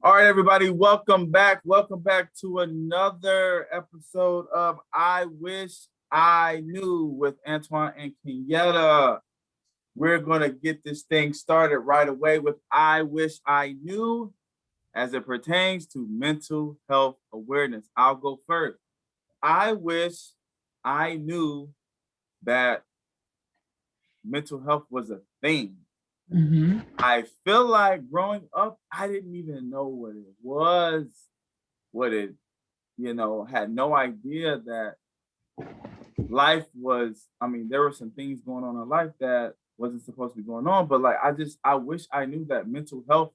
All right, everybody, welcome back. Welcome back to another episode of I Wish I Knew with Antoine and Kenyatta. We're going to get this thing started right away with I Wish I Knew as it pertains to mental health awareness. I'll go first. I wish I knew that mental health was a thing. Mm-hmm. I feel like growing up, I didn't even know what it was, what it, had no idea that life was, there were some things going on in life that wasn't supposed to be going on. But like, I wish I knew that mental health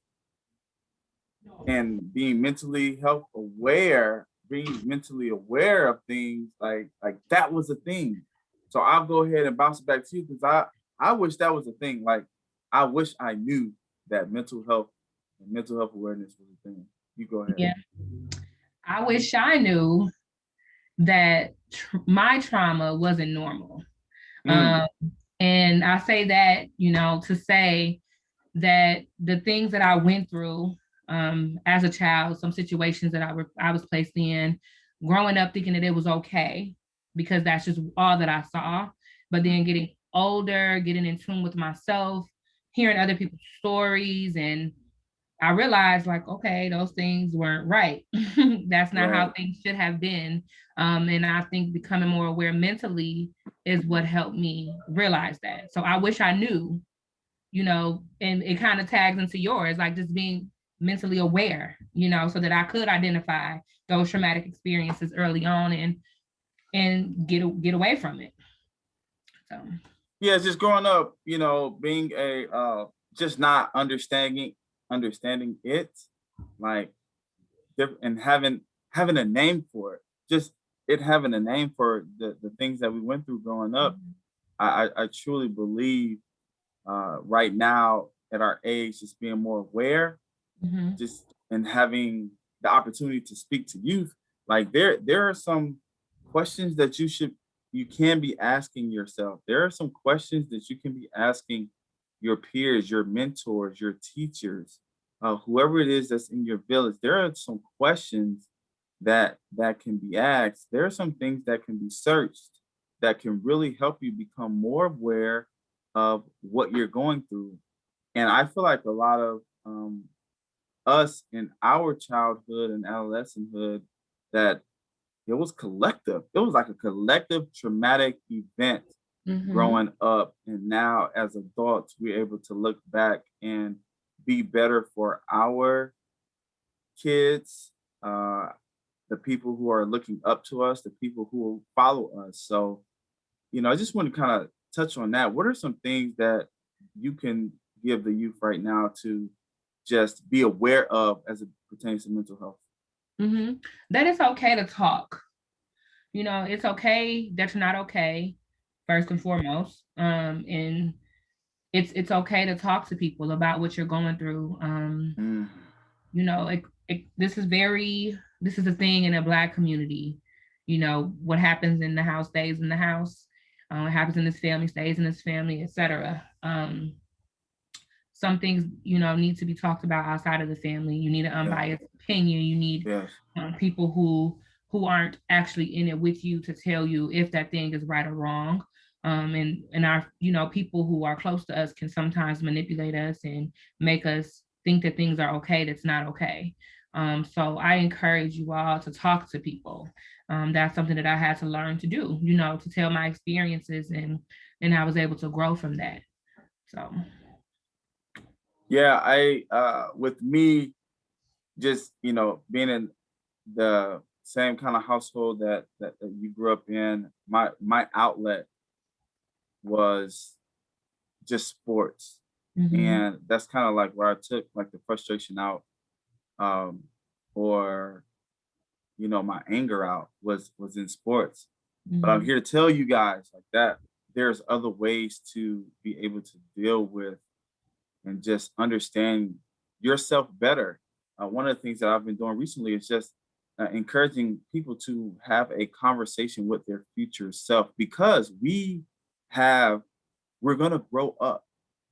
and being mentally health aware, being mentally aware of things like that was a thing. So I'll go ahead and bounce it back to you because I wish that was a thing. Like I wish I knew that mental health and mental health awareness was a thing. You go ahead. Yeah. I wish I knew that my trauma wasn't normal. Mm. And I say that, to say that the things that I went through as a child, some situations that I was placed in, growing up thinking that it was okay because that's just all that I saw. But then getting older, getting in tune with myself, hearing other people's stories, and I realized like, okay, those things weren't right. That's not how Right. things should have been. And I think becoming more aware mentally is what helped me realize that. So I wish I knew, and it kind of tags into yours, like just being mentally aware, so that I could identify those traumatic experiences early on and get away from it. So Yeah, just growing up, being a just not understanding it, like and having a name for it. Just it having a name for the things that we went through growing up. I truly believe right now at our age, just being more aware, mm-hmm. just and having the opportunity to speak to youth, like there are some questions that you can be asking yourself. There are some questions that you can be asking your peers, your mentors, your teachers, whoever it is that's in your village. There are some questions that can be asked. There are some things that can be searched that can really help you become more aware of what you're going through. And I feel like a lot of us in our childhood and adolescenthood, that it was collective. It was like a collective traumatic event Mm-hmm. growing up. And now as adults, we're able to look back and be better for our kids, the people who are looking up to us, the people who will follow us. So, I just want to kind of touch on that. What are some things that you can give the youth right now to just be aware of as it pertains to mental health? Mm-hmm. That it's okay to talk. It's okay that you're not okay, first and foremost. And it's okay to talk to people about what you're going through. Mm. This is a thing in a Black community. What happens in the house stays in the house. What happens in this family stays in this family, etc. Some things need to be talked about outside of the family. You need an Yeah. unbiased opinion. You need Yes. people who aren't actually in it with you to tell you if that thing is right or wrong. And our people who are close to us can sometimes manipulate us and make us think that things are okay that's not okay. So I encourage you all to talk to people. That's something that I had to learn to do, to tell my experiences, and I was able to grow from that. So Yeah, I with me just, being in the same kind of household that you grew up in, my outlet was just sports. mm-hmm. And that's kind of like where I took like the frustration out, um or my anger out was in sports. But I'm Mm-hmm. here to tell you guys like that there's other ways to be able to deal with and just understand yourself better. One of the things that I've been doing recently is just encouraging people to have a conversation with their future self, because we're going to grow up.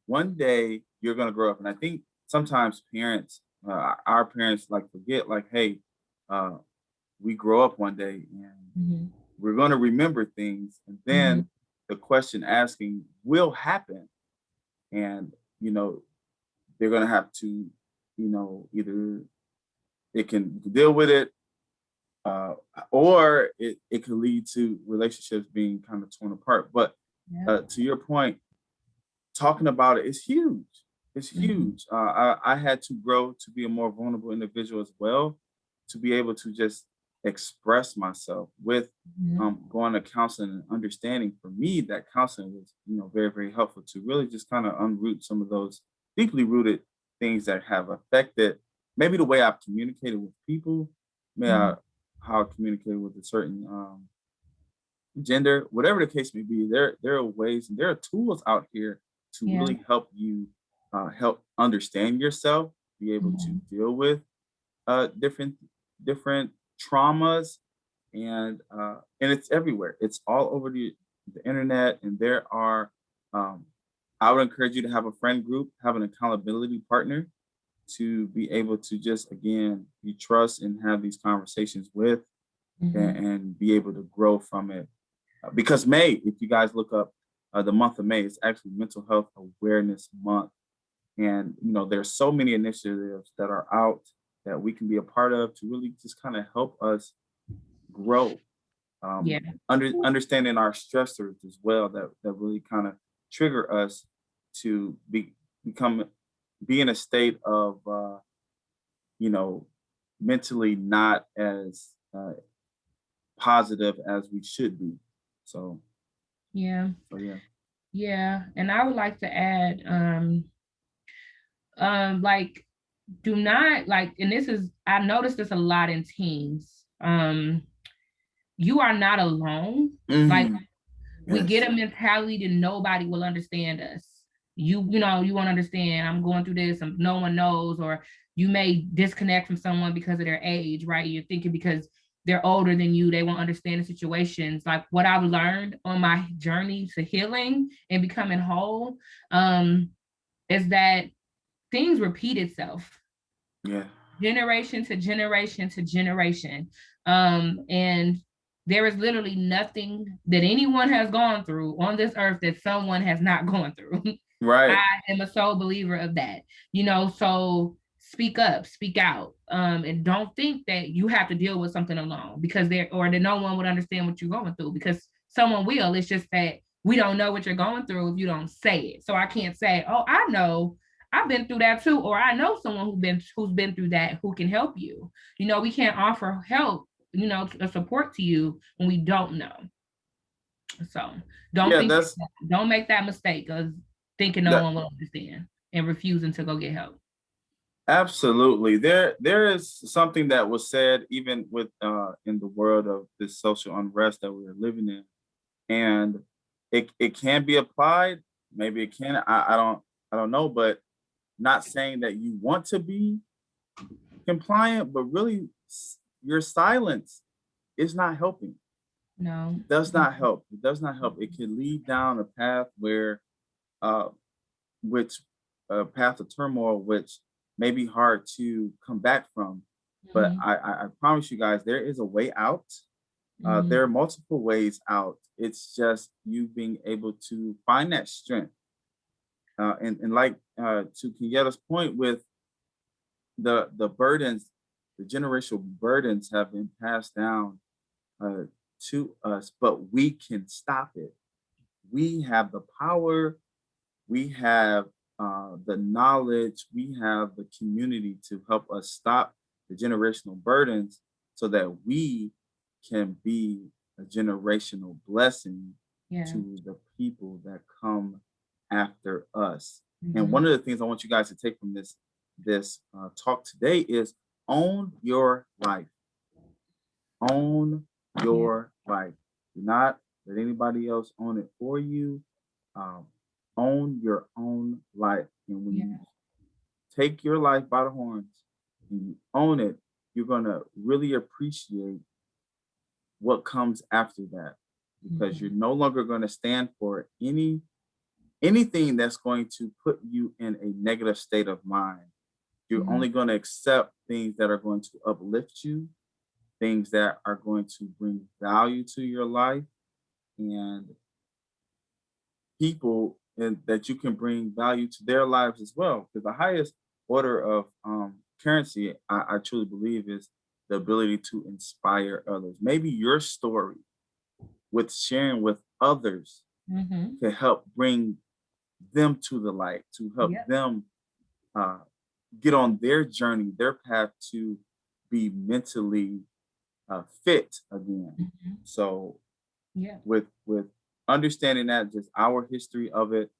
One day you're going to grow up. And I think sometimes parents Our parents like forget, like, hey, uh, we grow up one day and Mhm. we're going to remember things, and Mhm. then the question asking will happen, and you know they're going to have to, either you can deal with it, uh, or it could lead to relationships being kind of torn apart. But Yeah. to your point, talking about it is huge. It's Mhm. huge. I had to grow to be a more vulnerable individual as well, to be able to just express myself with Mhm. going to counseling and understanding. For me, that counseling was, very, very helpful to really just kind of unroot some of those deeply rooted things that have affected maybe the way I've communicated with people, may I, Mhm. how I communicated with a certain gender, whatever the case may be. There are ways and there are tools out here to Yeah. really help you help understand yourself, be able to Mhm. deal with different traumas, and it's everywhere. It's all over the internet, and there are. Um, I would encourage you to have a friend group, have an accountability partner to be able to just again be trust and have these conversations with, Mhm. and be able to grow from it, because May, if you guys look up the month of May, it's actually Mental Health Awareness Month. And, there's so many initiatives that are out that we can be a part of to really just kind of help us grow, Yeah. understanding our stressors as well that really kind of trigger us to become, be in a state of, you know, mentally not as positive as we should be. So, Yeah. yeah. Yeah. And I would like to add, like, do not like, and this is, I noticed this a lot in teens. You are not alone. Like, Mhm. we Yes. get a mentality that nobody will understand us. You won't understand. I'm going through this, and no one knows, or you may disconnect from someone because of their age, right? You're thinking because they're older than you, they won't understand the situations. Like what I've learned on my journey to healing and becoming whole, is that things repeat itself Yeah. generation to generation to generation. And there is literally nothing that anyone has gone through on this earth that someone has not gone through. I Right. am a sole believer of that, you know, so speak up, speak out, and don't think that you have to deal with something alone because there, or that no one would understand what you're going through, because someone will. It's just that we don't know what you're going through if you don't say it. So I can't say, oh, I know, I've been through that too, or I know someone who's been through that who can help you. You know, we can't offer help, you know, a support to you when we don't know. So don't Yeah, think, that's don't make that mistake of thinking no that one will understand and refusing to go get help. absolutely. There is something that was said even with in the world of this social unrest that we're living in. And it can be applied, maybe it can. I don't know, but not saying that you want to be compliant, but really your silence is not helping. No. It does not help. It does not help. It can lead down a path where uh which a path of turmoil, which may be hard to come back from. But Mhm. I promise you guys, there is a way out. Mhm. There are multiple ways out. It's just you being able to find that strength. And like to Kenyatta's point with the burdens, the generational burdens have been passed down uh, to us, but we can stop it. We have the power, we have the knowledge, we have the community to help us stop the generational burdens so that we can be a generational blessing Yeah. to the people that come after us. And Mhm. one of the things I want you guys to take from this talk today is own your life. Own Yeah. your life. Do not let anybody else own it for you. Um, own your own life. And when you Yeah. take your life by the horns and you own it, you're going to really appreciate what comes after that, because you're Mhm. no longer going to stand for anything that's going to put you in a negative state of mind. You're only going to accept things that are going to uplift you, things that are going to bring value to your life, and people and that you can bring value to their lives as well. Because the highest order of currency, I truly believe, is the ability to inspire others. Maybe your story with sharing with others Mm-hmm. to help bring them to the light, to help Yep. them uh, get on their journey, their path to be mentally fit again. Mm-hmm. So Yeah. with understanding that, just our history of it,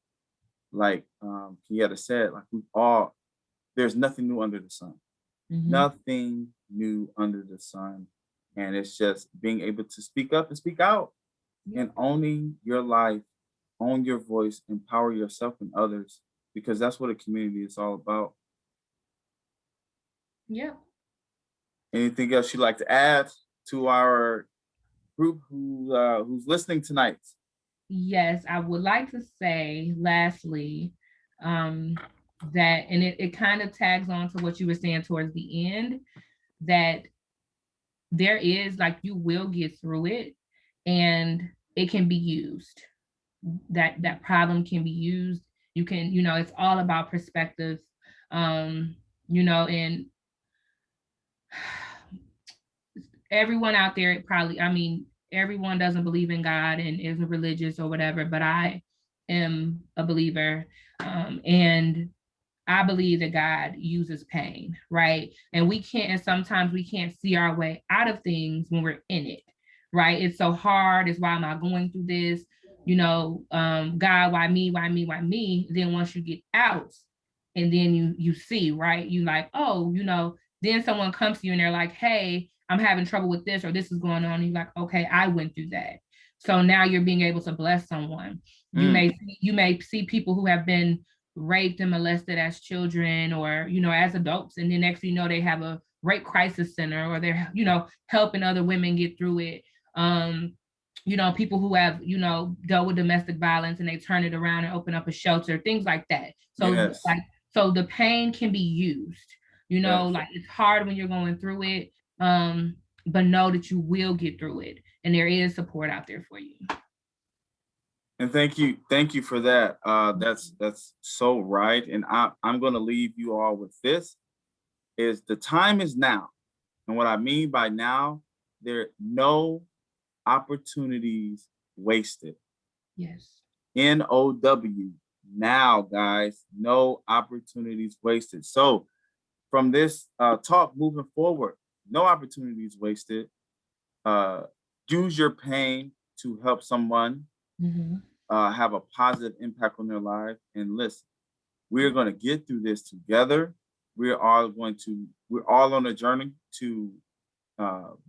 like Kieta said, like we all, there's nothing new under the sun. Mm-hmm. Nothing new under the sun. And it's just being able to speak up and speak out and Yep. owning your life, own your voice, empower yourself and others, because that's what a community is all about. Yep. Anything else you'd like to add to our group who's listening tonight? Yes, I would like to say, lastly, um, that, and it kind of tags on to what you were saying towards the end, that there is, like, you will get through it and it can be used. That problem can be used. You can, it's all about perspective. Um, and everyone out there probably, I mean, everyone doesn't believe in God and isn't religious or whatever, but I am a believer. And I believe that God uses pain, right? And sometimes we can't see our way out of things when we're in it, right? It's so hard. It's, why am I going through this? God, why me? Why me? Why me? Then once you get out, and then you see, right? You like, oh, then someone comes to you and they're like, hey, I'm having trouble with this, or this is going on. And you're like, okay, I went through that. So now you're being able to bless someone. Mm, You may see people who have been raped and molested as children, or as adults, and then next thing you know, they have a rape crisis center, or they're helping other women get through it. People who have dealt with domestic violence, and they turn it around and open up a shelter, things like that. So yes, like, so the pain can be used, yes. like, it's hard when you're going through it, but know that you will get through it, and there is support out there for you. And thank you for that. That's so right. And I'm gonna leave you all with this: is the time is now. And what I mean by now, there are no opportunities wasted. Yes. NOW, now, guys, no opportunities wasted. So from this talk moving forward, no opportunities wasted. Uh, use your pain to help someone Mm-hmm. have a positive impact on their life. And listen, we're going to get through this together. We're all on a journey to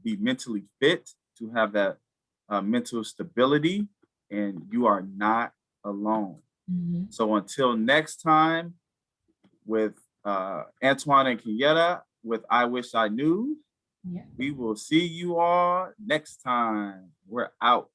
be mentally fit, to have that mental stability, and you are not alone. Mm-hmm. So until next time, with Antoine and Kieta with I Wish I Knew, Yeah. we will see you all next time. We're out.